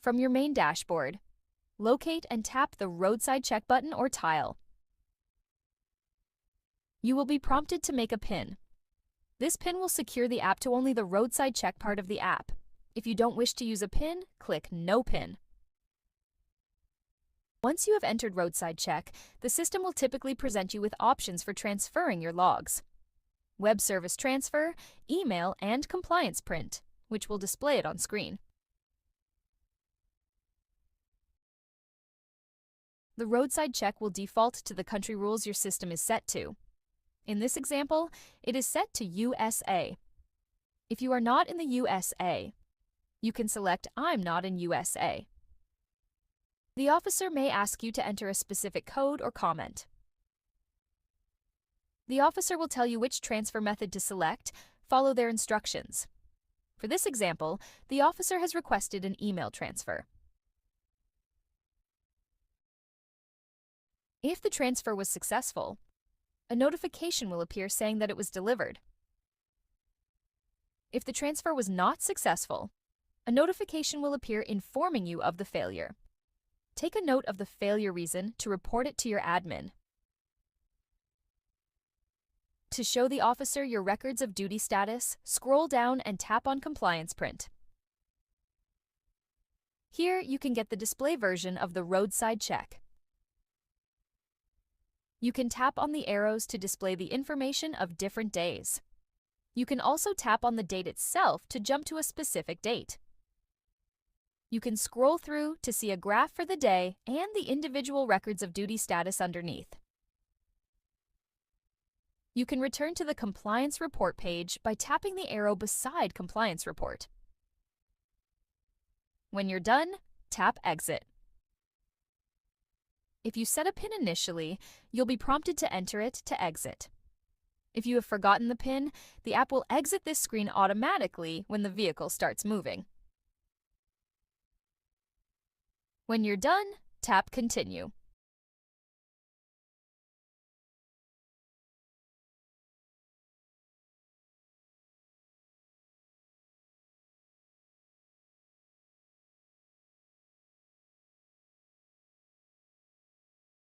From your main dashboard, locate and tap the Roadside Check button or tile. You will be prompted to make a PIN. This PIN will secure the app to only the Roadside Check part of the app. If you don't wish to use a PIN, click No PIN. Once you have entered Roadside Check, the system will typically present you with options for transferring your logs: web service transfer, email, and compliance print, which will display it on screen. The Roadside Check will default to the country rules your system is set to. In this example, it is set to USA. If you are not in the USA, you can select I'm not in USA. The officer may ask you to enter a specific code or comment. The officer will tell you which transfer method to select. Follow their instructions. For this example, the officer has requested an email transfer. If the transfer was successful, a notification will appear saying that it was delivered. If the transfer was not successful, a notification will appear informing you of the failure. Take a note of the failure reason to report it to your admin. To show the officer your records of duty status, scroll down and tap on Compliance Print. Here you can get the display version of the Roadside Check. You can tap on the arrows to display the information of different days. You can also tap on the date itself to jump to a specific date. You can scroll through to see a graph for the day and the individual records of duty status underneath. You can return to the Compliance Report page by tapping the arrow beside Compliance Report. When you're done, tap Exit. If you set a PIN initially, you'll be prompted to enter it to exit. If you have forgotten the PIN, the app will exit this screen automatically when the vehicle starts moving. When you're done, tap Continue.